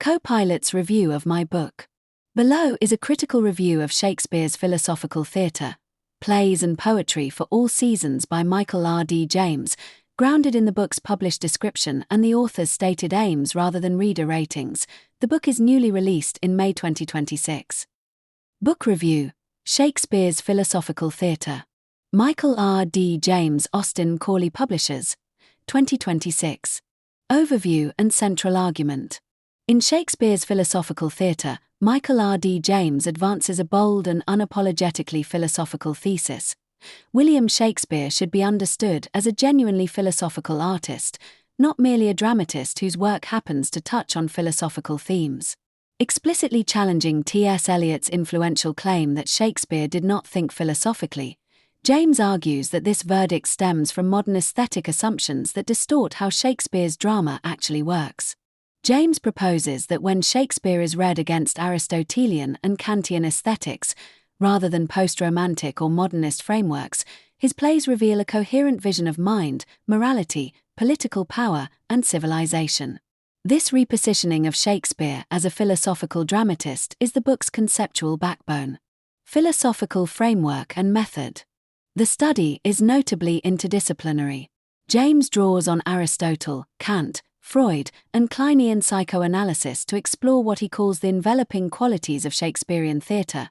Co-pilot's review of my book. Below is a critical review of Shakespeare's philosophical theatre, plays and poetry for all seasons by Michael R. D. James, grounded in the book's published description and the author's stated aims rather than reader ratings. The book is newly released in May 2026. Book review: Shakespeare's Philosophical Theatre. Michael R. D. James, Austin Corley Publishers, 2026. Overview and central argument. In Shakespeare's Philosophical Theatre, Michael R. D. James advances a bold and unapologetically philosophical thesis. William Shakespeare should be understood as a genuinely philosophical artist, not merely a dramatist whose work happens to touch on philosophical themes. Explicitly challenging T.S. Eliot's influential claim that Shakespeare did not think philosophically, James argues that this verdict stems from modern aesthetic assumptions that distort how Shakespeare's drama actually works. James proposes that when Shakespeare is read against Aristotelian and Kantian aesthetics, rather than post-romantic or modernist frameworks, his plays reveal a coherent vision of mind, morality, political power, and civilization. This repositioning of Shakespeare as a philosophical dramatist is the book's conceptual backbone. Philosophical framework and method. The study is notably interdisciplinary. James draws on Aristotle, Kant, Freud, and Kleinian psychoanalysis to explore what he calls the enveloping qualities of Shakespearean theatre,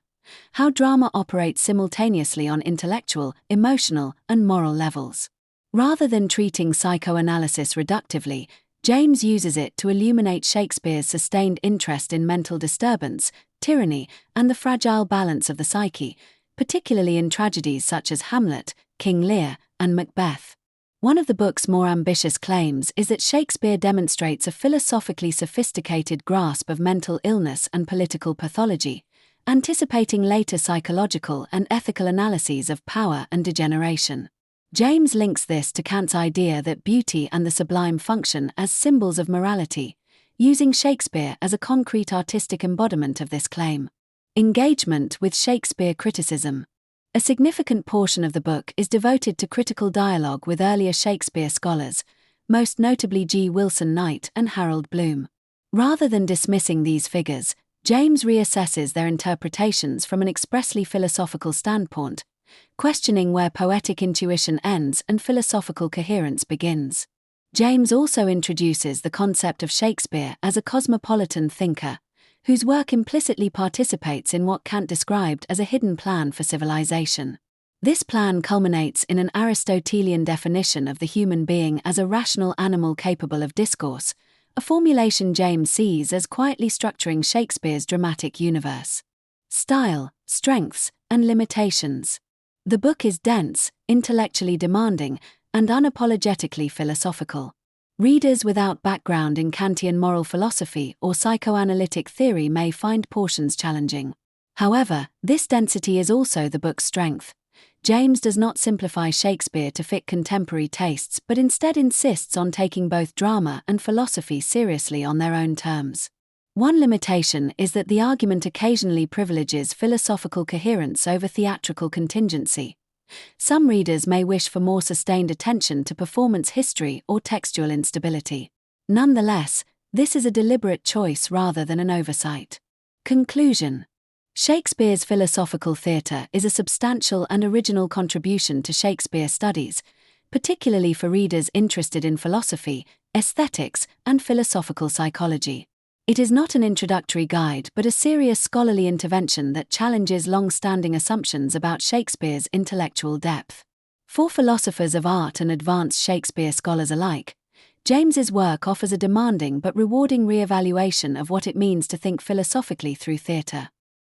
how drama operates simultaneously on intellectual, emotional, and moral levels. Rather than treating psychoanalysis reductively, James uses it to illuminate Shakespeare's sustained interest in mental disturbance, tyranny, and the fragile balance of the psyche, particularly in tragedies such as Hamlet, King Lear, and Macbeth. One of the book's more ambitious claims is that Shakespeare demonstrates a philosophically sophisticated grasp of mental illness and political pathology, anticipating later psychological and ethical analyses of power and degeneration. James links this to Kant's idea that beauty and the sublime function as symbols of morality, using Shakespeare as a concrete artistic embodiment of this claim. Engagement with Shakespeare criticism. A significant portion of the book is devoted to critical dialogue with earlier Shakespeare scholars, most notably G. Wilson Knight and Harold Bloom. Rather than dismissing these figures, James reassesses their interpretations from an expressly philosophical standpoint, questioning where poetic intuition ends and philosophical coherence begins. James also introduces the concept of Shakespeare as a cosmopolitan thinker, whose work implicitly participates in what Kant described as a hidden plan for civilization. This plan culminates in an Aristotelian definition of the human being as a rational animal capable of discourse, a formulation James sees as quietly structuring Shakespeare's dramatic universe. Style, strengths, and limitations. The book is dense, intellectually demanding, and unapologetically philosophical. Readers without background in Kantian moral philosophy or psychoanalytic theory may find portions challenging. However, this density is also the book's strength. James does not simplify Shakespeare to fit contemporary tastes but instead insists on taking both drama and philosophy seriously on their own terms. One limitation is that the argument occasionally privileges philosophical coherence over theatrical contingency. Some readers may wish for more sustained attention to performance history or textual instability. Nonetheless, this is a deliberate choice rather than an oversight. Conclusion. Shakespeare's philosophical theatre is a substantial and original contribution to Shakespeare studies, particularly for readers interested in philosophy, aesthetics, and philosophical psychology. It is not an introductory guide but a serious scholarly intervention that challenges long-standing assumptions about Shakespeare's intellectual depth. For philosophers of art and advanced Shakespeare scholars alike, James's work offers a demanding but rewarding re-evaluation of what it means to think philosophically through theatre.